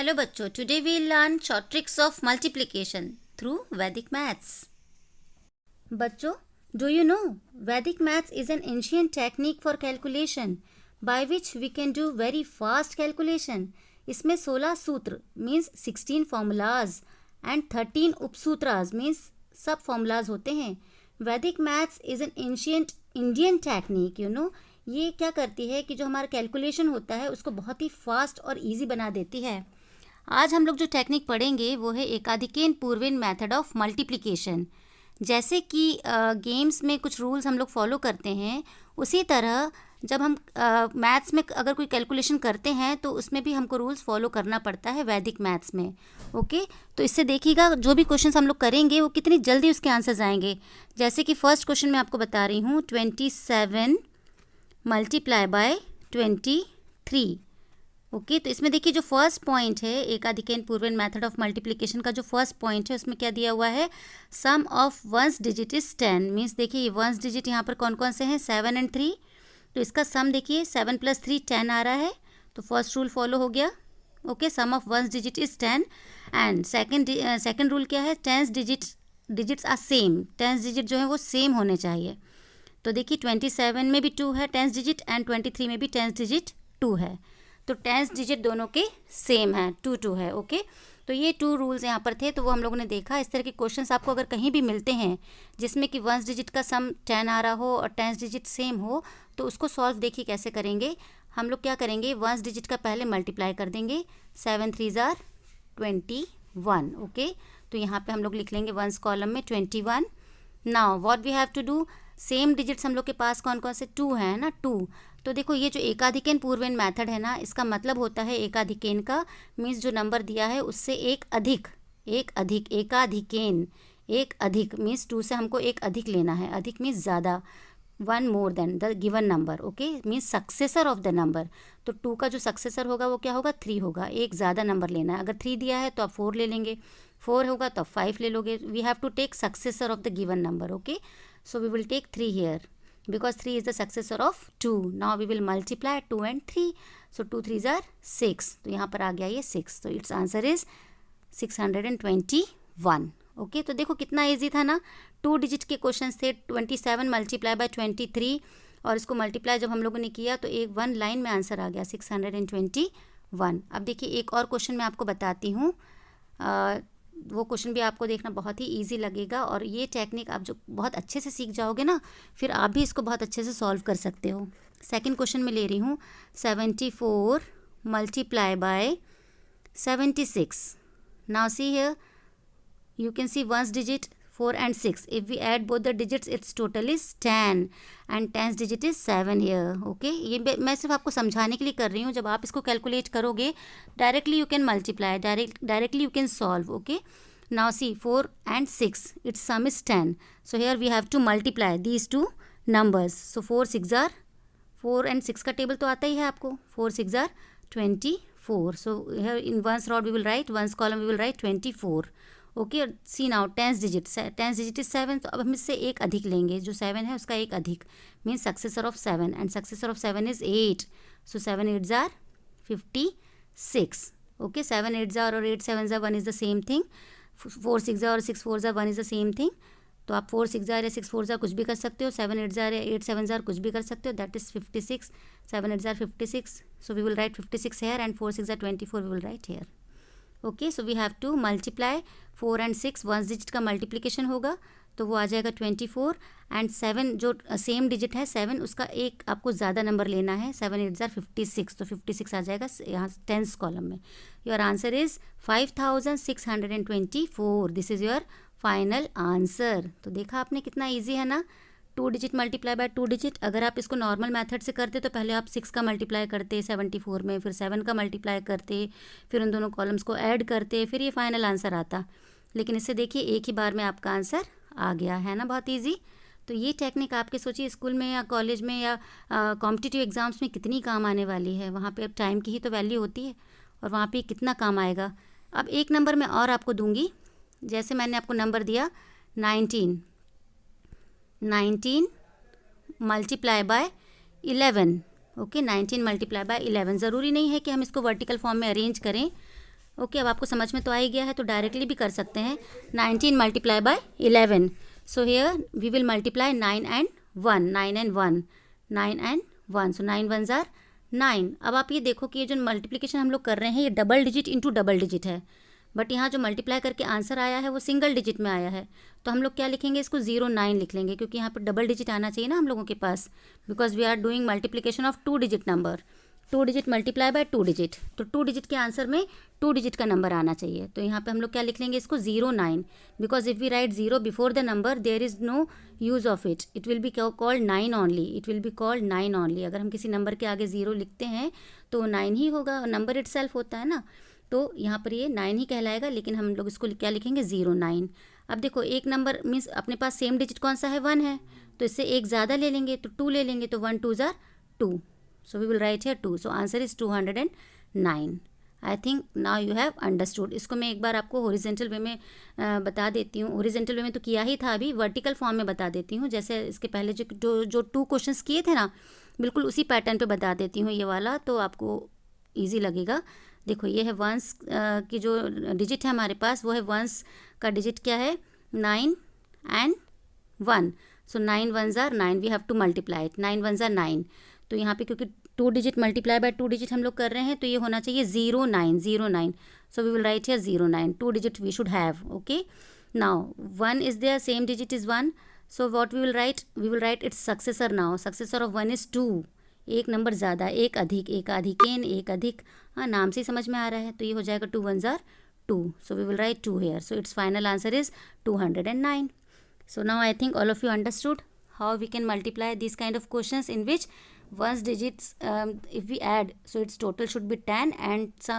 Hello बच्चों, today we learn short tricks of multiplication through Vedic maths. बच्चों, do you know Vedic maths is an ancient technique for calculation by which we can do very fast calculation. इसमें 16 सूत्र means 16 formulas and 13 उपसूत्रास means सब formulas होते हैं. Vedic maths is an ancient Indian technique, you know. ये क्या करती है कि जो हमारा कैलकुलेशन होता है उसको बहुत ही फास्ट और इजी बना देती है. आज हम लोग जो टेक्निक पढ़ेंगे वो है एकाधिकेन पूर्वेन मेथड ऑफ मल्टीप्लिकेशन. जैसे कि गेम्स में कुछ रूल्स हम लोग फॉलो करते हैं, उसी तरह जब हम मैथ्स में अगर कोई कैलकुलेशन करते हैं तो उसमें भी हमको रूल्स फॉलो करना पड़ता है वैदिक मैथ्स में. ओके, तो इससे देखिएगा जो भी क्वेश्चंस हम लोग करेंगे वो कितनी जल्दी उसके आंसर्स आएंगे. जैसे कि फर्स्ट क्वेश्चन मैं आपको बता रही हूँ, 27 मल्टीप्लाई बाय 23. ओके, तो इसमें देखिए जो फर्स्ट पॉइंट है एकाधिकेन पूर्वेन मेथड ऑफ मल्टीप्लिकेशन का जो फर्स्ट पॉइंट है उसमें क्या दिया हुआ है, sum of ones digit is 10. Means देखिए ये वंस डिजिट यहाँ पर कौन कौन से हैं, 7 and 3. तो इसका सम देखिए 7 + 3 10 आ रहा है, तो फर्स्ट रूल फॉलो हो गया. Okay, sum of ones digit is 10. And second rule क्या है, tens digits are same. Tens digit जो है वो सेम होने चाहिए. तो देखिए 27 में भी 2 है टेंस डिजिट एंड 23 में भी टेंस डिजिट 2 है. तो टेंस डिजिट दोनों के सेम है, 2 है. ओके, तो ये 2 रूल्स यहाँ पर थे, तो वो हम लोगों ने देखा. इस तरह के क्वेश्चंस आपको अगर कहीं भी मिलते हैं जिसमें कि वंस डिजिट का सम 10 आ रहा हो और टेंस डिजिट सेम हो, तो उसको सॉल्व देखिए कैसे करेंगे. हम लोग क्या करेंगे, वंस डिजिट का पहले मल्टीप्लाई कर देंगे. 7 3s are 21. ओके, तो यहाँ पे हम लोग लिख लेंगे वंस कॉलम में 21. Now what we have to do, same digits हम लोग के पास कौन कौन से 2 हैं ना, 2. तो देखो ये जो एकाधिकेन पूर्वेन मेथड है ना, इसका मतलब होता है एकाधिकेन का मीन्स जो नंबर दिया है उससे एक अधिक. एकाधिकेन एक अधिक मीन्स 2 से हमको एक अधिक लेना है. अधिक मीन्स ज़्यादा, 1 more than the given number. Okay, means successor of the number. तो 2 का जो सक्सेसर होगा वो क्या होगा, 3 होगा. एक ज़्यादा नंबर लेना है. अगर 3 दिया है तो आप 4 ले लेंगे, 4 होगा तो आप 5 ले लोगे. We have to take successor of the given number. Okay, so we will take 3 here because 3 is the successor of 2. Now we will multiply 2 and 3. So 2 3s are 6. तो यहाँ पर आ गया ये 6. तो its answer is 621. ओके, तो देखो कितना easy था ना. 2 डिजिट के क्वेश्चंस थे. 27 मल्टीप्लाई बाय 23 और इसको मल्टीप्लाई जब हम लोगों ने किया तो एक 1 लाइन में आंसर आ गया 621. अब देखिए एक और क्वेश्चन मैं आपको बताती हूँ. वो क्वेश्चन भी आपको देखना बहुत ही इजी लगेगा और ये टेक्निक आप जो बहुत अच्छे से सीख जाओगे ना, फिर आप भी इसको बहुत अच्छे से सॉल्व कर सकते हो. सेकंड क्वेश्चन में ले रही हूँ, 74 multiply by 76. Now see here you can see ones digit 4 and 6. If we add both the digits its total is 10 and tens digit is 7 here. Okay, ये मैं सिर्फ आपको समझाने के लिए कर रही हूँ. जब आप इसको कैलकुलेट करोगे directly you can multiply, directly you can solve. Okay, now C 4 and 6 its sum is 10. So here we have to multiply these two numbers. So 4 6 are 4 and 6 का टेबल तो आता ही है आपको. 4 6 are 24. So here in ones rod we will write, ones column we will write 24. Okay, see now tens digit is 7. तो अब हम इससे एक अधिक लेंगे. जो 7 है उसका एक अधिक means successor of 7 and successor of 7 is 8. So 7 8s are 56. Okay, 7 8s are और 8 7s are 1 is the same thing. 4 6s are और 6 4s are 1 is the same thing. तो आप 4 6s are या 6 4s are कुछ भी कर सकते हो. 7 8s are या 8 7s are कुछ भी कर सकते हो. That is 56. 7 8s are 56. So we will write 56 here and 4 6 are 24 we will write here. Okay, so we have to multiply 4 and 6. Ones digit का मल्टीप्लिकेशन होगा तो वो आ जाएगा 24 एंड 7 जो सेम डिजिट है 7 उसका एक आपको ज़्यादा नंबर लेना है. 7 8s are 56. तो 56 आ जाएगा यहाँ टेंस कॉलम में. Your answer is 5624. This is your final answer. तो देखा आपने कितना ईजी है ना. 2 डिजिट मल्टीप्लाई बाय 2 डिजिट. अगर आप इसको नॉर्मल मेथड से करते तो पहले आप 6 का मल्टीप्लाई करते 74 में, फिर 7 का मल्टीप्लाई करते, फिर उन दोनों कॉलम्स को ऐड करते, फिर ये फाइनल आंसर आता. लेकिन इससे देखिए एक ही बार में आपका आंसर आ गया है ना, बहुत ईजी. तो ये टेक्निक आपके सोचिए स्कूल में या कॉलेज में या कॉम्पिटिटिव एग्ज़ाम्स में कितनी काम आने वाली है. वहाँ पे अब टाइम की ही तो वैल्यू होती है और वहाँ पे कितना काम आएगा. अब एक नंबर मैं और आपको दूंगी. जैसे मैंने आपको नंबर दिया 19 multiply by 11. Okay, 19 multiply by 11. ज़रूरी नहीं है कि हम इसको वर्टिकल फॉर्म में अरेंज करें. ओके, अब आपको समझ में तो आ ही गया है, तो डायरेक्टली भी कर सकते हैं. 19 multiply by 11. So here we will multiply 9 and 1. 9 and 1. 9 and 1. So 9 1s are 9. अब आप ये देखो कि ये जो मल्टीप्लिकेशन हम लोग कर रहे हैं ये double digit into double digit है, बट यहाँ जो मल्टीप्लाई करके आंसर आया है वो सिंगल डिजिट में आया है. तो हम लोग क्या लिखेंगे, इसको 09 लिख लेंगे, क्योंकि यहाँ पर डबल डिजिट आना चाहिए ना हम लोगों के पास, because we are doing multiplication of 2 digit number. 2 digit multiply by 2 digit, तो 2 डिजिट के आंसर में 2 डिजिट का नंबर आना चाहिए. तो यहाँ पे हम लोग क्या लिख लेंगे, इसको 09, because if we write 0 before the number there is no use of it. It will be called 9 only. It will be called 9 only. अगर हम किसी नंबर के आगे 0 लिखते हैं तो 9 ही होगा, नंबर इट सेल्फ होता है ना. तो यहाँ पर ये 9 ही कहलाएगा, लेकिन हम लोग इसको क्या लिखेंगे, 09. अब देखो एक नंबर मीन्स अपने पास सेम डिजिट कौन सा है, 1 है, तो इससे एक ज़्यादा ले लेंगे तो 2 ले लेंगे, तो 1 2s are 2. So we will write here 2. So answer is 209. I think now you have understood. इसको मैं एक बार आपको हॉरिजेंटल वे में बता देती हूँ. हॉरिजेंटल वे में तो किया ही था, अभी वर्टिकल फॉर्म में बता देती हूँ. जैसे इसके पहले जो 2 क्वेश्चंस किए थे ना, बिल्कुल उसी पैटर्न पे बता देती हूँ ये वाला, तो आपको ईजी लगेगा. देखो ये है वंस की जो डिजिट है हमारे पास, वो है वंस का डिजिट क्या है, 9 and 1. So 9 1s are 9. We have to multiply it. 9 1s are 9. तो यहाँ पे क्योंकि 2 डिजिट मल्टीप्लाई बाय 2 डिजिट हम लोग कर रहे हैं, तो ये होना चाहिए 09. So we will write here 09. 2 digit we should have. Okay, now 1 is there, same digit is 1. So what we will write, we will write its successor now. Successor of 1 is 2. एक नंबर ज़्यादा, एक अधिक, एक अधिकेन, एक अधिक, हाँ नाम से ही समझ में आ रहा है. तो ये हो जाएगा 2 1s are 2. So we will write 2 here. So its final answer is 209. So now I think all of you understood how we can multiply these kind of questions in which ones digits if we add, so its total should be 10 and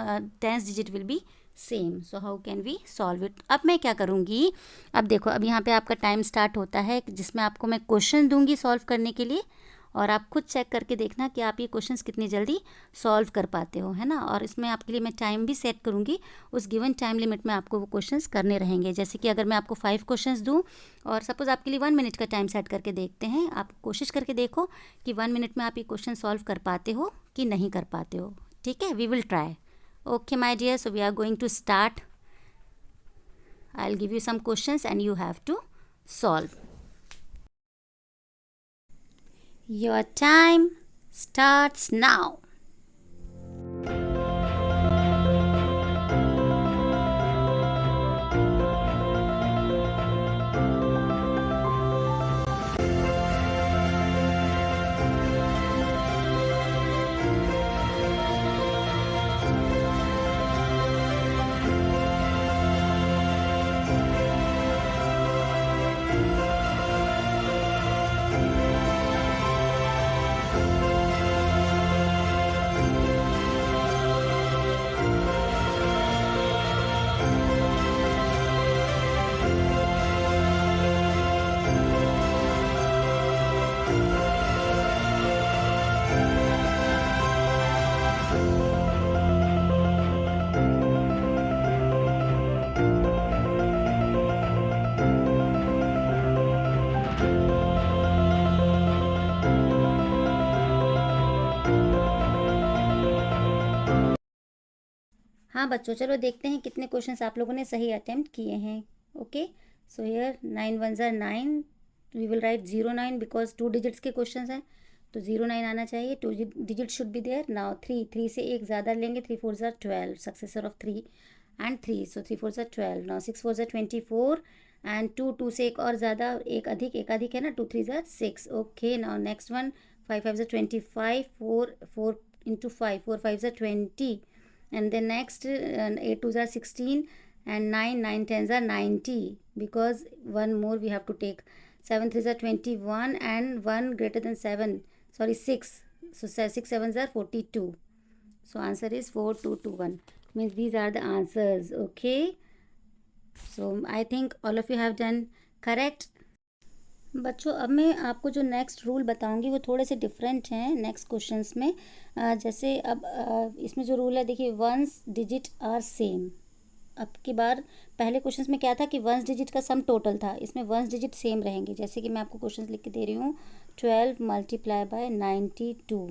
tens digit will be same. So how can we solve it? अब मैं क्या करूँगी, अब देखो अब यहाँ पे आपका टाइम स्टार्ट होता है जिसमें आपको मैं क्वेश्चन दूंगी सॉल्व करने के लिए, और आप खुद चेक करके देखना कि आप ये क्वेश्चंस कितनी जल्दी सॉल्व कर पाते हो, है ना. और इसमें आपके लिए मैं टाइम भी सेट करूँगी, उस गिवन टाइम लिमिट में आपको वो क्वेश्चंस करने रहेंगे. जैसे कि अगर मैं आपको 5 क्वेश्चंस दूँ और सपोज़ आपके लिए 1 मिनट का टाइम सेट करके देखते हैं, आप कोशिश करके देखो कि 1 मिनट में आप ये क्वेश्चन सॉल्व कर पाते हो कि नहीं कर पाते हो. ठीक है, we will try. Okay my dear, so we are going to start. I will give you some questions and you have to solve. Your time starts now. हाँ बच्चों, चलो देखते हैं कितने क्वेश्चंस आप लोगों ने सही अटेम्प्ट किए हैं. Okay, so here 9 1s are 9. We will write 09 because 2 digits के क्वेश्चंस हैं, तो 09 आना चाहिए. 2 digit should be there. Now 3 से एक ज़्यादा लेंगे, 3 4s are 12. Successor of 3 and 3, so 3 4s are 12. Now 6 4s are 24 and 2 से एक और ज़्यादा, एक अधिक है ना, 2 3s are 6. Okay, now next one 5 5s are 25. 4 into 5, 4 5s are 20. And then next 8 2s are 16 and 9 10s are 90, because one more we have to take. 7 3s are 21 and 1 greater than 7, sorry 6, so 6 7s are 42. So answer is 4221, means these are the answers. Okay, so I think all of you have done correct. बच्चों अब मैं आपको जो next rule बताऊंगी वो थोड़े से different हैं नेक्स्ट क्वेश्चंस में. जैसे अब इसमें जो रूल है, देखिए वंस डिजिट आर सेम. अब की बार पहले क्वेश्चंस में क्या था कि वंस डिजिट का सम टोटल था, इसमें वंस डिजिट सेम रहेंगे. जैसे कि मैं आपको क्वेश्चंस लिख के दे रही हूँ, 12 मल्टीप्लाई बाय 92.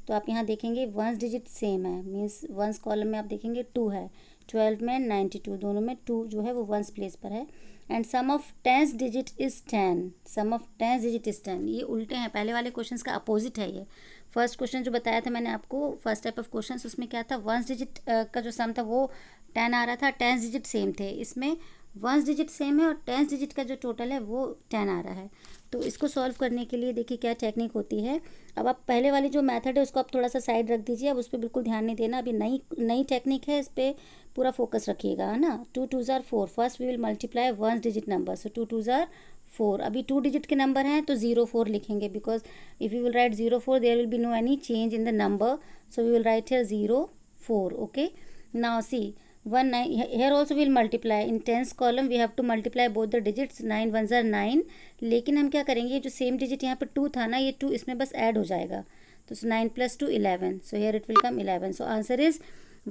तो आप यहाँ देखेंगे वंस डिजिट सेम है, मीन्स वंस कॉलम में आप देखेंगे 2 है, 12 में 92, दोनों में 2 जो है वो वंस प्लेस पर है। And sum of tens digit is 10, sum of tens digit is 10, ये उल्टे हैं, पहले वाले क्वेश्चंस का अपोजिट है ये। फर्स्ट क्वेश्चन जो बताया था मैंने आपको, फर्स्ट टाइप ऑफ क्वेश्चंस, उसमें क्या था, वंस डिजिट का जो सम था वो 10 आ रहा था, टेंस डिजिट सेम थे। इसमें वंस डिजिट सेम है और टेंस डिजिट का जो टोटल है वो 10 आ रहा है। तो इसको सॉल्व करने के लिए देखिए क्या टेक्निक होती है। अब आप पहले वाली जो मेथड है उसको आप थोड़ा सा साइड रख दीजिए, अब उस पर बिल्कुल ध्यान नहीं देना, अभी नई टेक्निक है, इस पर पूरा फोकस रखिएगा, है ना। 2 2s are 4, first we will multiply ones digit number, so 2 2s are 4। अभी 2 डिजिट के नंबर हैं तो 0 4 लिखेंगे, because if you will write 0 4 there will be no any change in the number, so we will write here 0 4, okay. Now see 1 9, here also we'll multiply in tens column, we have to multiply both the digits, 9 1s are 9, लेकिन हम क्या करेंगे, जो same digit यहाँ पर 2 था ना, ये 2 इसमें बस ऐड हो जाएगा, तो 9 + 2 11, so here it will come 11, so answer is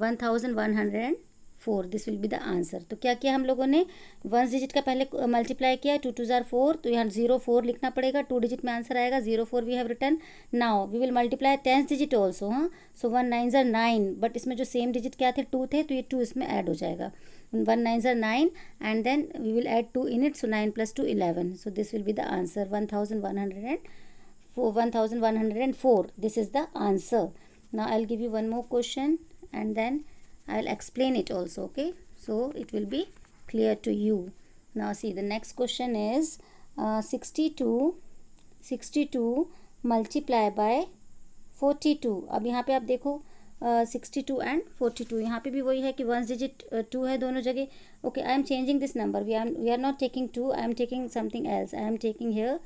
1104, this will be the answer. तो क्या किया हम लोगों ने, वंस डिजिट का पहले मल्टीप्लाई किया, 2 2s are 4, तो यहाँ 0 4 लिखना पड़ेगा, 2 डिजिट में आंसर आएगा, 0 4 we have written. Now we will multiply tens digit also, हाँ, सो 1 9s are 9, बट इसमें जो सेम डिजिट क्या थे, 2 थे, तो ये 2 इसमें ऐड हो जाएगा, 1 9s are 9 and then we will add 2 in it, so 9 + 2 11, so this will be the answer 1104, this is the answer. Now I'll give you one more question and then I'll explain it also, okay, so it will be clear to you. Now see, the next question is 62 multiply by 42। अब यहाँ पे आप देखो 62 and 42, यहाँ पे भी वही है कि वंस डिजिट 2 है दोनों जगह, okay. I am changing this number, we are not taking 2, I am taking something else, I am taking here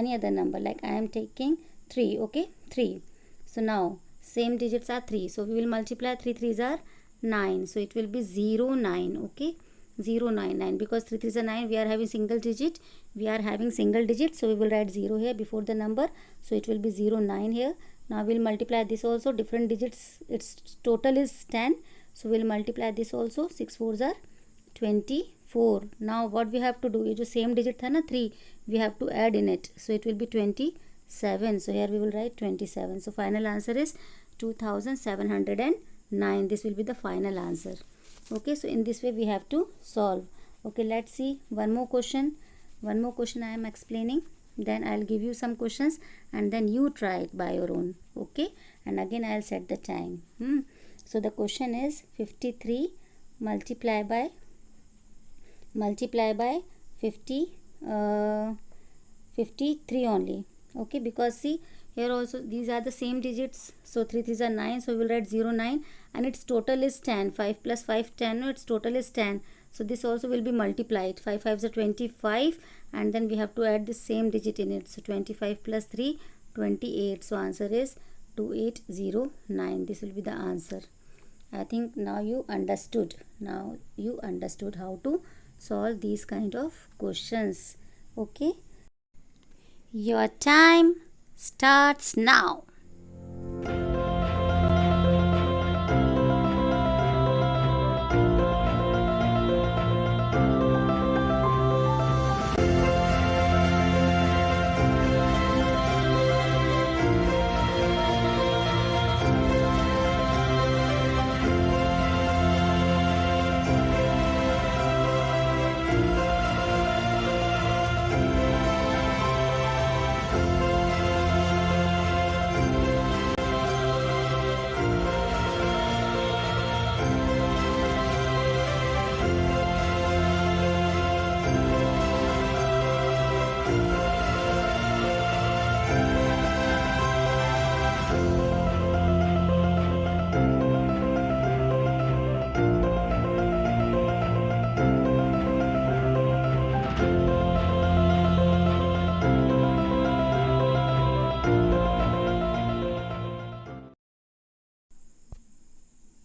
any other number, like I am taking 3, okay, 3. So now same digits are 3, so we will multiply 3 3s are 9, so it will be 0 9, okay, 0 9 9, because 3 3s are 9, we are having single digit, so we will write 0 here before the number, so it will be 0 9 here. Now we will multiply this also, different digits, its total is 10, so we will multiply this also, 6 4s are 24. Now what we have to do, ये जो same digit था ना 3, we have to add in it, so it will be 27, so here we will write 27, so final answer is 2709, this will be the final answer, okay. So in this way we have to solve, okay. Let's see one more question I am explaining, then I'll give you some questions and then you try it by your own, okay, and again I'll set the time. So the question is 53 multiply by 53 only, okay, because see here also these are the same digits, so 3 3s are 9, so we will write 0 9 and its total is 10, 5 + 5 10, no, its total is 10, so this also will be multiplied, 5 5s are 25 and then we have to add the same digit in it, so 25 + 3 28, so answer is 2809, this will be the answer. I think now you understood how to solve these kind of questions, okay. Your time starts now.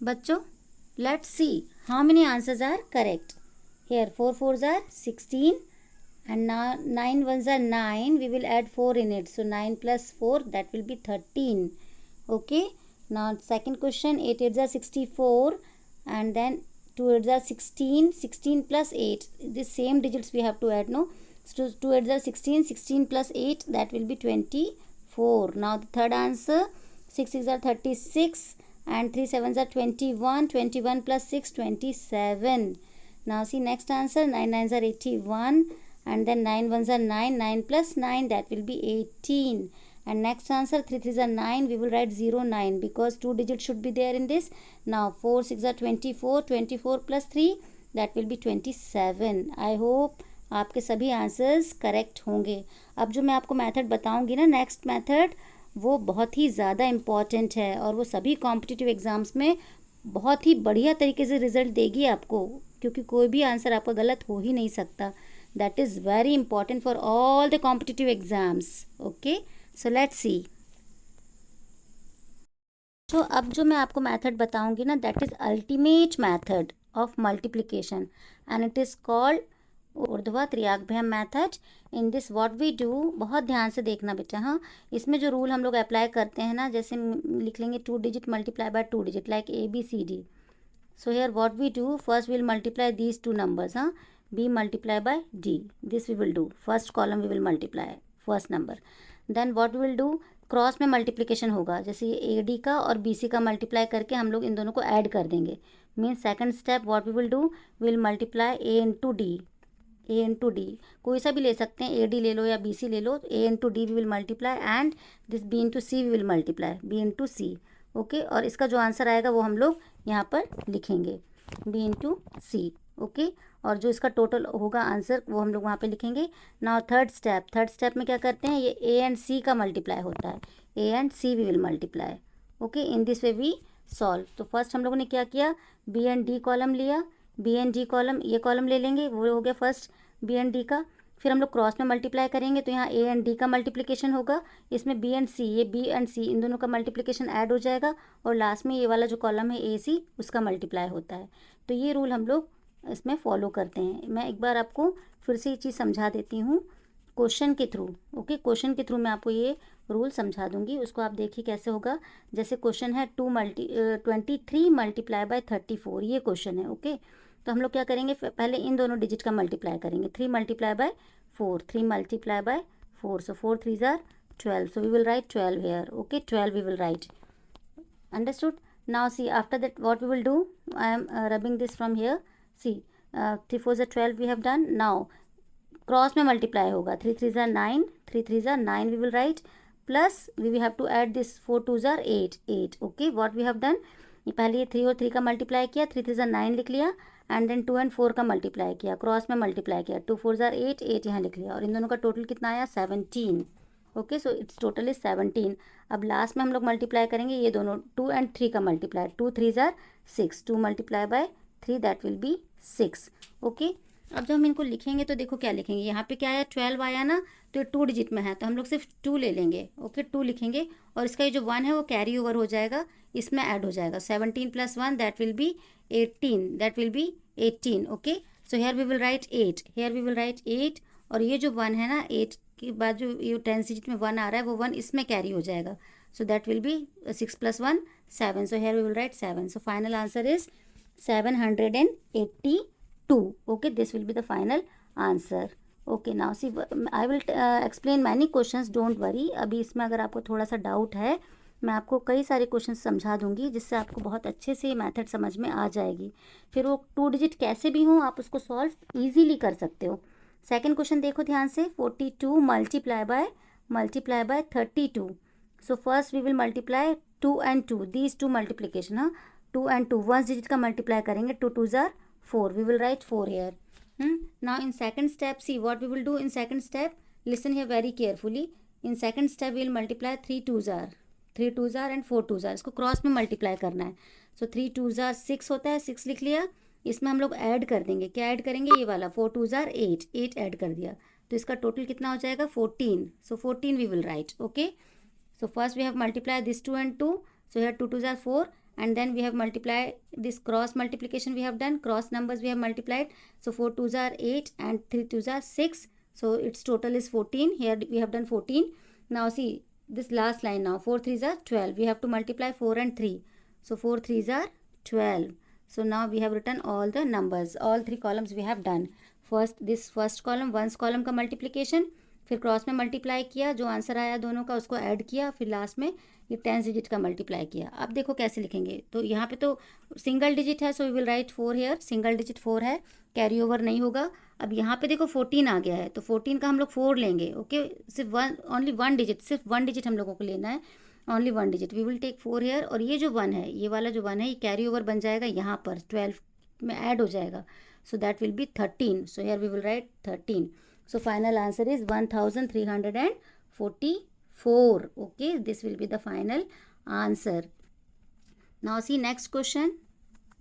बच्चों, let's see how many answers are correct. Here 4 4s are 16 and now 9 1s are 9, we will add 4 in it, so 9 + 4, that will be 13, okay. Now second question, 8 8s are 64 and then 2 8s are 16, 16 + 8, the same digits we have to add, no, so 2 8s are 16, 16 + 8, that will be 24. Now the third answer, 6 6 are 36 and 3 7s are 21. 21 plus 6, 27. Now see next answer, 9 9s are 81 and then 9 1s are 9. 9 plus 9, that will be 18. And next answer, 3 3s are 9. We will write 0 9 because 2 digits should be there in this. Now 4 6 are 24. 24 plus 3, that will be 27. I hope आपके सभी answers correct होंगे. अब जो मैं आपको method बताऊंगी ना, next method, वो बहुत ही ज़्यादा इम्पॉर्टेंट है और वो सभी कॉम्पिटिटिव एग्ज़ाम्स में बहुत ही बढ़िया तरीके से रिजल्ट देगी आपको, क्योंकि कोई भी आंसर आपका गलत हो ही नहीं सकता. That is very important for all the competitive exams. Okay, so let's see. तो अब जो मैं आपको मेथड बताऊंगी ना, that is ultimate method of multiplication and it is called Urdhva Tiryagbhyam method. In this what we do, बहुत ध्यान से देखना बेटा. हाँ, इसमें जो रूल हम लोग अप्लाई करते हैं ना, जैसे लिख लेंगे 2 digit multiply by 2 digit like ABCD. So here what we do, first we will multiply these 2 numbers. हाँ, B multiply by D, this we will do. First column we will multiply first number. Then what we will do, cross में multiplication होगा. जैसे ये AD का और BC का multiply करके हम लोग इन दोनों को ऐड कर देंगे. Means second step what we will do, we will multiply A into D. A into D, कोई सा भी ले सकते हैं, AD ले लो या BC ले लो. A into D we will multiply and this B into C we will multiply, B into C. Okay, और इसका जो आंसर आएगा वो हम लोग यहाँ पर लिखेंगे, B इंटू C. ओके, और जो इसका टोटल होगा आंसर वो हम लोग वहाँ पे लिखेंगे. नाउ थर्ड स्टेप में क्या करते हैं, ये A एंड C का मल्टीप्लाई होता है. A and C we will multiply. Okay, in this way we solve. तो फर्स्ट हम लोगों ने क्या किया, B एंड D कॉलम लिया, B एंड D कॉलम, ये कॉलम ले लेंगे, वो हो गया फर्स्ट B एंड D का. फिर हम लोग क्रॉस में मल्टीप्लाई करेंगे तो यहाँ A एंड D का मल्टीप्लिकेशन होगा. इसमें B एंड C, ये B एंड C इन दोनों का मल्टीप्लिकेशन ऐड हो जाएगा और लास्ट में ये वाला जो कॉलम है AC, उसका मल्टीप्लाई होता है. तो ये रूल हम लोग इसमें फॉलो करते हैं. मैं एक बार आपको फिर से ये चीज़ समझा देती हूँ क्वेश्चन के थ्रू. ओके, क्वेश्चन के थ्रू मैं आपको ये रूल समझा दूंगी, उसको आप देखिए कैसे होगा. जैसे क्वेश्चन है 23 मल्टीप्लाई बाय 34, ये क्वेश्चन है. ओके, तो हम लोग क्या करेंगे, पहले इन दोनों डिजिट का मल्टीप्लाई करेंगे. 3 multiply by 4, 3 multiply by 4, so 4 3s are 12, so we will write 12 here. Okay, 12 we will write. Understood? Now see, after that what we will do, I am rubbing this from here. See, 3 4s are 12 we have done. Now cross में multiply होगा, 3 3s are 9, 3 3s are 9 we will write, plus we will have to add this 4 2s are 8. Okay, what we have done, ये पहले ये 3 और 3 का multiply किया, 3 3s are 9 लिख लिया एंड देन 2 एंड 4 का मल्टीप्लाई किया, क्रॉस में मल्टीप्लाई किया, 2 4s are 8, 8 यहाँ लिख लिया और इन दोनों का टोटल कितना आया, 17. Okay, so it's total is 17. अब लास्ट में हम लोग मल्टीप्लाई करेंगे ये दोनों 2 एंड 3 का multiply, 2 3s are 6, 2 multiply by 3 that will be 6. Okay, अब जब हम इनको लिखेंगे तो देखो क्या लिखेंगे, यहाँ पे क्या आया, 12 आया ना, तो ये 2 डिजिट में है तो हम लोग सिर्फ 2 ले लेंगे. ओके, 2 लिखेंगे और इसका ये जो 1 है वो कैरी ओवर हो जाएगा, इसमें ऐड हो जाएगा. 17 + 1 that will be 18. Okay, so here we will write 8, और ये जो 1 है ना, 8 के बाद जो ये 10 डिजिट में 1 आ रहा है वो 1 इसमें कैरी हो जाएगा. So that will be 6 + 1 7, so here we will write 7. So final answer is 782. Okay, this will be the final answer. Okay, now see, I will explain many questions, don't worry. अभी इसमें अगर आपको थोड़ा सा doubt है, मैं आपको कई सारे क्वेश्चन समझा दूंगी जिससे आपको बहुत अच्छे से मेथड समझ में आ जाएगी. फिर वो 2 डिजिट कैसे भी हो आप उसको सॉल्व ईजीली कर सकते हो. सेकंड क्वेश्चन देखो ध्यान से, 42 multiply by 32. So first we will multiply 2 and 2, these 2 multiplication. हाँ, 2 and 2 1 डिजिट का मल्टीप्लाई करेंगे, 2 2s are 4, we will write 4 here. Now in second step, see what we will do in second step, listen here very carefully. In second step we will multiply 3 2s are and 4 2s are, इसको cross में multiply करना है. सो 3 2s are 6 होता है, 6 लिख लिया. इसमें हम लोग ऐड कर देंगे, क्या ऐड करेंगे, ये वाला 4 2s are 8 ऐड कर दिया तो इसका टोटल कितना हो जाएगा, 14. सो 14 we will write. Okay, so first we have multiplied this 2 and 2, so here 2 2s are 4 and then we have multiplied this cross multiplication, we have done cross numbers, we have multiplied. So 4 2s are 8 and 3 2s are 6, so its total is 14. Here we have done 14. Now see this last line, now 4 3s are 12, we have to multiply 4 and 3, so 4 3s are 12. So now we have written all the numbers, all 3 columns we have done. First this first column, ones column का multiplication, फिर cross में multiply किया, जो answer आया दोनों का उसको add किया, फिर लास्ट में ये 10 डिजिट का मल्टीप्लाई किया। अब देखो कैसे लिखेंगे, तो यहाँ पे तो सिंगल डिजिट है, so we will write 4 here, single digit 4 है, कैरी ओवर नहीं होगा। अब यहाँ पे देखो 14 आ गया है, तो 14 का हम लोग 4 लेंगे, ओके, सिर्फ वन, ओनली वन डिजिट, सिर्फ वन डिजिट हम लोगों को लेना है, only one digit, we will take 4 here. और ये जो 1 है, ये वाला जो 1 है, ये कैरी ओवर बन जाएगा यहाँ पर 12 में ऐड हो जाएगा, so that will be 13, so here we will write 13, so final answer is 1344, okay, this will be the final answer. Now see next question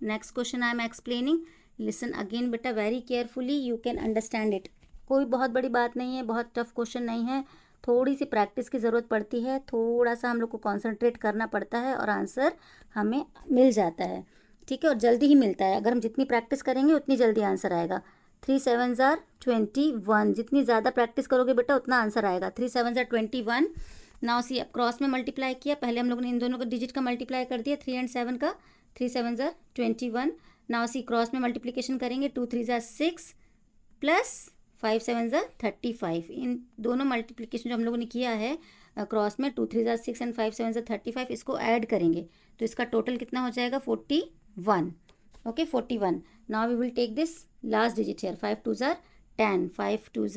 I am explaining, listen again beta very carefully, you can understand it, कोई बहुत बड़ी बात नहीं है, बहुत tough question नहीं है, थोड़ी सी प्रैक्टिस की ज़रूरत पड़ती है, थोड़ा सा हम लोग को कॉन्सेंट्रेट करना पड़ता है और आंसर हमें मिल जाता है, ठीक है, और जल्दी ही मिलता है, अगर हम जितनी प्रैक्टिस करेंगे उतनी जल्दी आंसर आएगा। 3 7 21, जितनी ज़्यादा प्रैक्टिस करोगे बेटा उतना आंसर आएगा। 3 7 21। नाउ सी, अब क्रॉस में मल्टीप्लाई किया, पहले हम लोगों ने इन दोनों का डिजिट का मल्टीप्लाई कर दिया, 3 और 7 का, 3 7 21। नाउ सी क्रॉस में मल्टीप्लिकेशन करेंगे, 2 3 6 प्लस 5 7 35, इन दोनों मल्टीप्लिकेशन जो हम लोगों ने किया है क्रॉस में, 2 3 6 एंड 5 7 35, इसको ऐड करेंगे तो इसका टोटल कितना हो जाएगा, 41, okay, 41. Now we will take this last digit here, 5 2 10, 5 2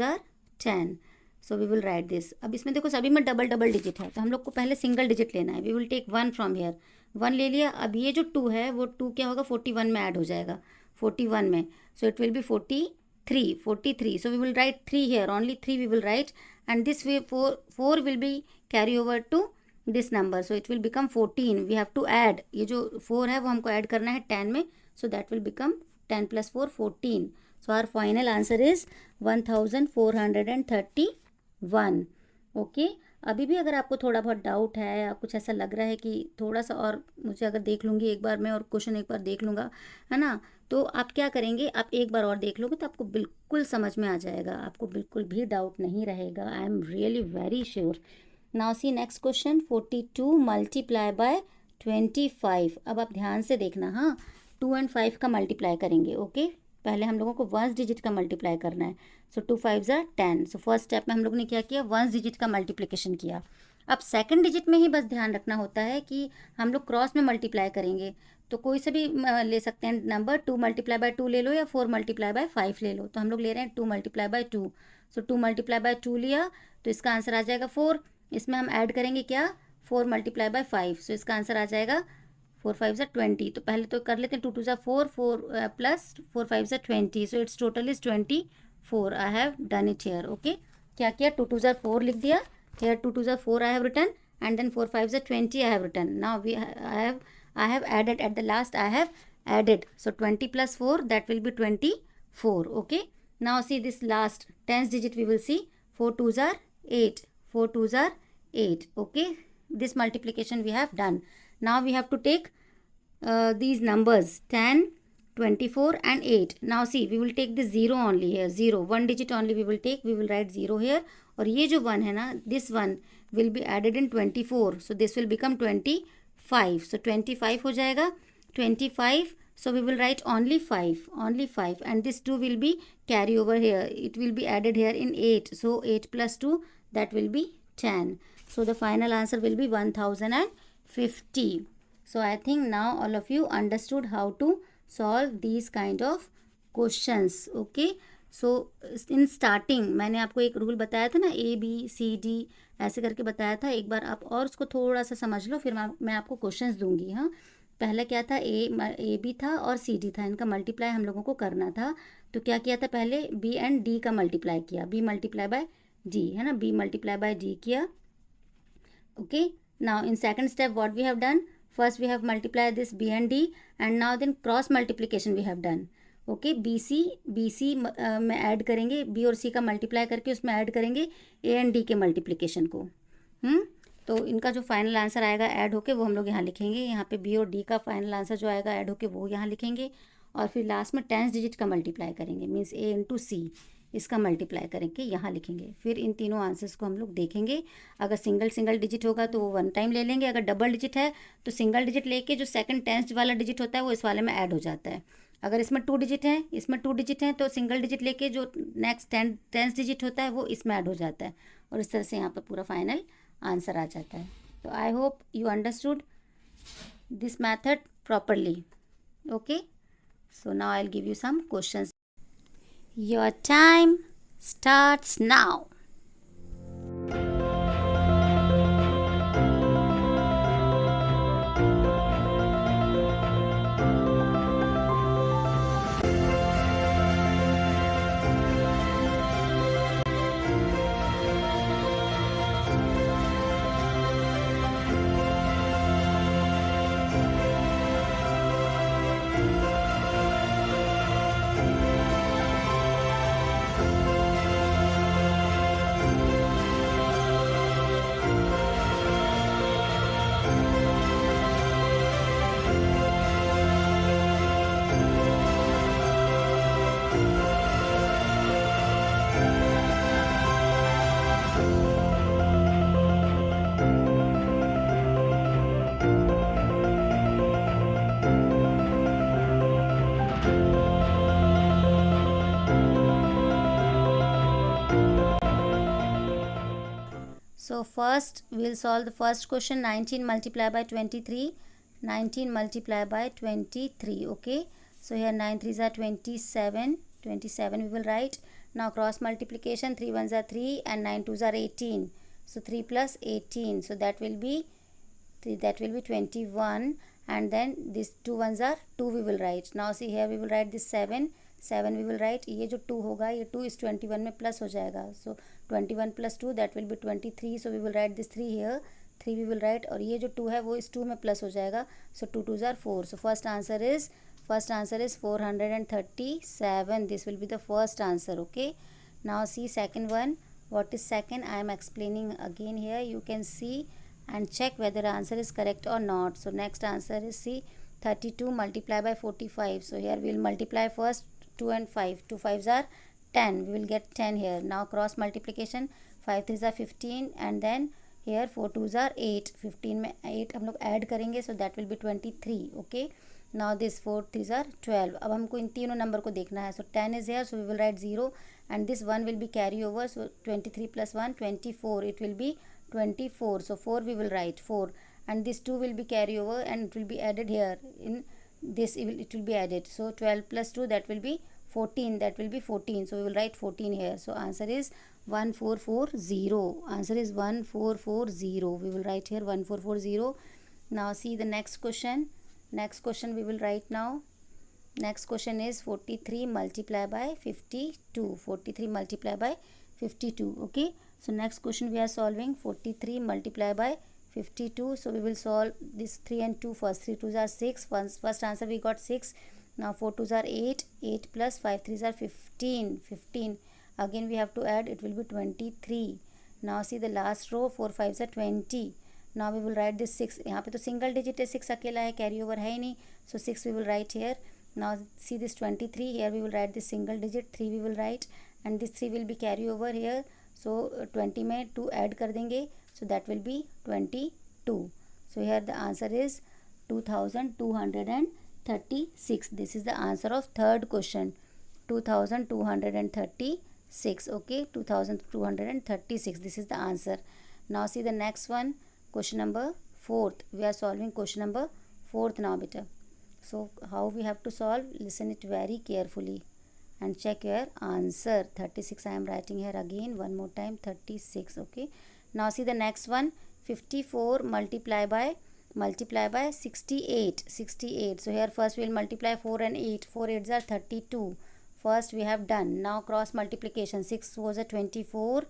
10, so we will write this. अब इसमें देखो सभी में डबल डबल डिजिट है, तो हम लोग को पहले सिंगल डिजिट लेना है, we will take 1 from here, 1 ले लिया। अब ये जो 2 है वो 2 क्या होगा, 41 में ऐड हो जाएगा, 41 में, so it will be 43, so we will write 3 here, only 3 we will write, and this way 4 will be carry over to this number, so it will become 14, we have to add, ये जो 4 है वो हमको add करना है 10 में, so that will become 10 plus 4 14, so our final answer is 1431, okay। अभी भी अगर आपको थोड़ा बहुत डाउट है या कुछ ऐसा लग रहा है कि थोड़ा सा और मुझे अगर देख लूँगी एक बार मैं और क्वेश्चन एक बार देख लूँगा, है ना, तो आप क्या करेंगे, आप एक बार और देख लोगे तो आपको बिल्कुल समझ में आ जाएगा, आपको बिल्कुल भी डाउट नहीं रहेगा, I am really very sure. Now see next question, 42 multiply bye 25। अब आप ध्यान से देखना, हाँ, 2 और 5 का मल्टीप्लाई करेंगे, ओके, पहले हम लोगों को 1 डिजिट का मल्टीप्लाई करना है, सो 2 5 10, सो फर्स्ट स्टेप में हम लोगों ने क्या किया, 1 डिजिट का मल्टीप्लिकेशन किया। अब सेकंड डिजिट में ही बस ध्यान रखना होता है कि हम लोग क्रॉस में मल्टीप्लाई करेंगे, तो कोई से भी ले सकते हैं नंबर, 2 मल्टीप्लाई बाय 2 ले लो या 4 मल्टीप्लाई बाय 5 ले लो, तो हम लोग ले रहे हैं 2 multiply by 2, so 2 multiply by 2 लिया तो इसका आंसर आ जाएगा 4, इसमें हम ऐड करेंगे क्या, 4 मल्टीप्लाई बाय 5, सो इसका आंसर आ जाएगा 4 5 20, तो पहले तो कर लेते हैं, 2 2 4 4 plus 4 5 20, so it's total is 24, I have done it here, okay, क्या किया, 2 2 4 लिख दिया here, 2 2 4 I have written, and then 4 5 20 I have written, now I have added at the last, I have added, so 20 plus 4, that will be 24, okay। Now see this last 10th digit, we will see 4 2s are 8, 4 2s are 8, okay, this multiplication we have done। Now we have to take these numbers 10 24 and 8, now see we will take the 0 only here, 0 1 digit only we will take, we will write 0 here, और ये जो 1 है ना, this one will be added in 24, so this will become 25, so 25 हो जाएगा, 25, so we will write only 5, and this 2 will be carry over here, it will be added here in 8, so 8 plus 2, that will be 10, so the final answer will be 1050। so I think now all of you understood how to solve these kind of questions, okay। So in starting मैंने आपको एक rule बताया था ना, ABCD ऐसे करके बताया था, एक बार आप और उसको थोड़ा सा समझ लो, फिर मैं आपको क्वेश्चंस दूंगी, हाँ। पहला क्या था, AB था और CD था, इनका मल्टीप्लाई हम लोगों को करना था, तो क्या किया था, पहले B एंड D का मल्टीप्लाई किया, B मल्टीप्लाई बाय D, है ना, B मल्टीप्लाई बाय D किया, okay. Now in second step what we have done, first we have multiply this B and D, and now then cross multiplication we have done, okay. BC में add करेंगे, B और C का multiply करके उसमें add करेंगे A and D के multiplication को, तो इनका जो फाइनल आंसर आएगा ऐड होके वो हम लोग यहाँ लिखेंगे, यहाँ पे B और D का फाइनल आंसर जो आएगा ऐड होके वो यहाँ लिखेंगे, और फिर लास्ट में 10 डिजिट का मल्टीप्लाई करेंगे, मीन्स A इंटू C, इसका मल्टीप्लाई करके यहाँ लिखेंगे, फिर इन तीनों आंसर्स को हम लोग देखेंगे, अगर सिंगल डिजिट होगा तो वो 1 टाइम ले लेंगे, अगर डबल डिजिट है तो सिंगल डिजिट लेके जो सेकंड 10th वाला डिजिट होता है वो इस वाले में ऐड हो जाता है, अगर इसमें 2 डिजिट हैं, इसमें 2 डिजिट हैं, तो सिंगल डिजिट लेके जो नेक्स्ट 10th डिजिट होता है वो इसमें ऐड हो जाता है, और इस तरह से यहाँ पर पूरा फाइनल आंसर आ जाता है. तो I hope you understood this method properly. Okay, so now I'll give you some questions. Your time starts now. So first we'll solve the first question. 19 multiplied by 23. 19 multiplied by 23. Okay, so here 9 3s are 27. 27 we will write. Now cross multiplication, 3 1s are 3 and 9 2s are 18. So 3 plus 18, so that will be 21, and then this 2 1s are 2 we will write. Now see here we will write this 7 we will write. ये जो 2 होगा, ये 2 इस 21 में plus हो जाएगा. So 21 plus 2 that will be 23. So we will write this 3 here. 3 we will write, और ये जो 2 है वो इस 2 में प्लस हो जाएगा. So 2 2s are 4. So first answer is 437. This will be the first answer. Okay, now see second one. What is second? I am explaining again here. You can see and check whether answer is correct or not. So next answer is, see, 32 multiplied by 45. So here we will multiply first 2 and 5. 2 5s are 10. We will get 10 here. Now cross multiplication, 5 3s are 15, and then here 4 2s are 8. 15 में 8 हम लोग add करेंगे, so that will be 23. Okay, now this 4 3s are 12. अब हमको इन तीनों number को देखना है. So 10 is here, so we will write 0, and this 1 will be carry over. So 23 plus 1 24. It will be 24. So 4 we will write 4, and this 2 will be carry over and it will be added here. In this it will be added. So 12 plus 2, that will be 14. That will be 14. So we will write 14 here. So answer is 1440. Answer is 1440. We will write here 1440. Now see the next question. Next question we will write now. Next question is 43 multiplied by 52. 43 multiplied by 52. Okay, so next question we are solving 43 multiplied by 52. So we will solve this 3 and 2 first. 3 2s are 6. First answer we got 6. Now 4 2s are 8. 8 plus 5 3s are 15. 15. Again we have to add. It will be 23. Now see the last row. 4 5s are 20. Now we will write this 6. यहाँ पे तो single digit है, 6 अकेला है, carry over है ही नहीं. So 6 we will write here. Now see this 23. Here we will write this single digit. 3 we will write, and this 3 will be carry over here. So 20 में 2 add कर देंगे. So that will be 22. So here the answer is 2236. This is the answer of third question. 2236. Okay, 2236. This is the answer. Now see the next one. Question number 4th. We are solving question number 4th now, beta. So how we have to solve? Listen it very carefully and check your answer. 36 I am writing here again one more time. 36. Okay, now see the next one. 54 multiply by 68. 68. So here first we will multiply 4 and 8. 4 8s are 32. First we have done. Now cross multiplication. 6 was a 24.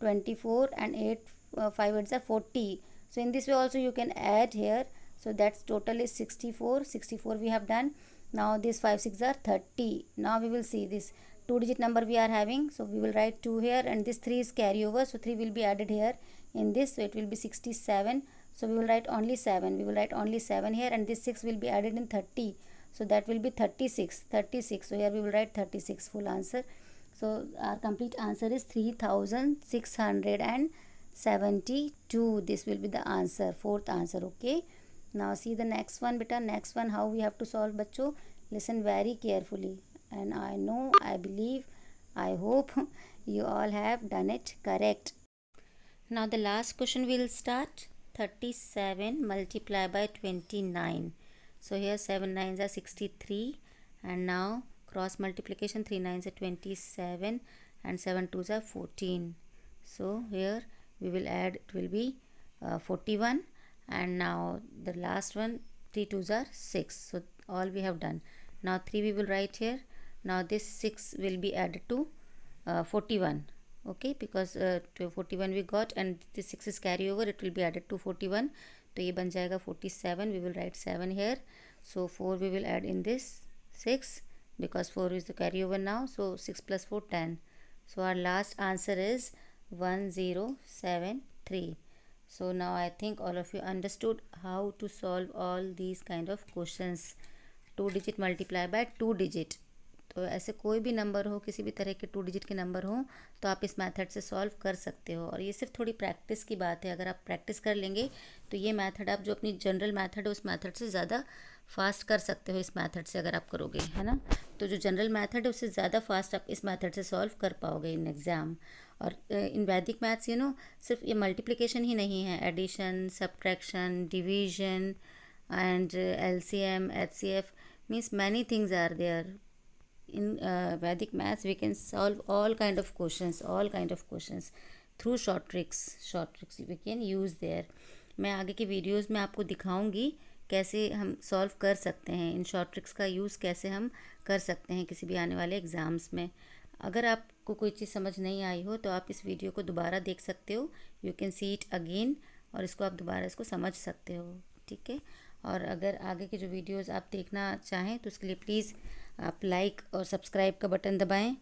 24 and 8 5 8s are 40. So in this way also you can add here. So that's total is 64. 64 we have done. Now this 5 6 are 30. Now we will see this 2 digit number we are having. So we will write 2 here, and this 3 is carry over. So 3 will be added here in this. So it will be 67. So we will write only 7. We will write only 7 here, and this 6 will be added in 30. So that will be 36. 36. So here we will write 36 full answer. So our complete answer is 3672. This will be the answer, fourth answer. Okay, now see the next one, beta. Next one how we have to solve, बच्चों. Listen very carefully, and I know, I believe, I hope you all have done it correct. Now the last question will start. 37 multiplied by 29. So here 7 nines are 63, and now cross multiplication, 3 nines are 27 and 7 twos are 14. So here we will add, it will be 41, and now the last one, 3 twos are 6. So all we have done. Now 3 we will write here. Now this 6 will be added to 41. Okay, because to 41 we got, and this 6 is carry over, it will be added to 41. तो ये बन जाएगा 47. We will write 7 here. So 4 we will add in this 6, because 4 is the carry over now. So 6 plus 4, 10. So our last answer is 1073. So now I think all of you understood how to solve all these kind of questions. 2 digit multiply by 2 digit. तो ऐसे कोई भी number हो, किसी भी तरह के 2 digit के नंबर हो, तो आप इस मेथड से सॉल्व कर सकते हो। और ये सिर्फ थोड़ी प्रैक्टिस की बात है। अगर आप प्रैक्टिस कर लेंगे तो ये मेथड, आप जो अपनी जनरल मेथड है उस मेथड से ज़्यादा फास्ट कर सकते हो। इस मेथड से अगर आप करोगे, है ना, तो जो जनरल मेथड है उससे ज़्यादा फास्ट आप इस मेथड से सॉल्व कर पाओगे इन एग्ज़ाम। और इन वैदिक मैथ्स सिर्फ ये मल्टीप्लिकेशन ही नहीं है, addition, subtraction, division and LCM, HCF, means many things are there. In Vedic maths we can solve all kind of questions through short tricks we can use there. मैं आगे के वीडियोस में आपको दिखाऊंगी कैसे हम सॉल्व कर सकते हैं, इन शॉर्ट ट्रिक्स का यूज़ कैसे हम कर सकते हैं किसी भी आने वाले एग्ज़ाम्स में। अगर आपको कोई चीज़ समझ नहीं आई हो तो आप इस वीडियो को दोबारा देख सकते हो, you can see it again, और इसको आप दोबारा इसको समझ सकते हो, ठीक है। और अगर आगे के जो वीडियोस आप देखना चाहें तो उसके लिए प्लीज़ आप लाइक और सब्सक्राइब का बटन दबाएं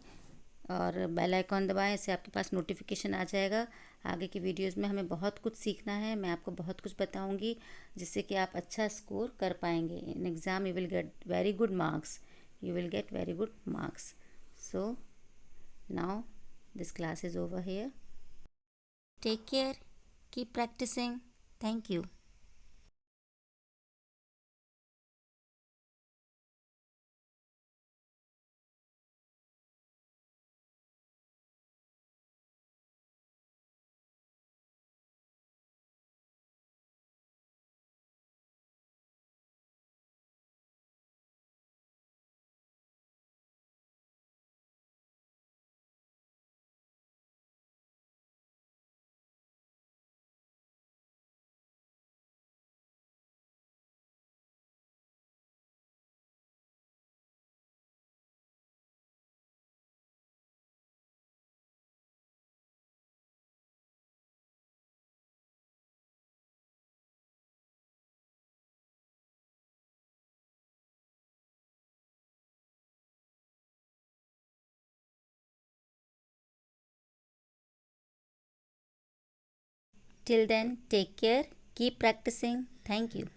और बेल आइकॉन दबाएं, इससे आपके पास नोटिफिकेशन आ जाएगा। आगे की वीडियोस में हमें बहुत कुछ सीखना है, मैं आपको बहुत कुछ बताऊंगी जिससे कि आप अच्छा स्कोर कर पाएंगे in exam. You will get very good marks, so now this class is over here. Take care, keep practising. Thank you. Till then, take care, keep practicing. Thank you.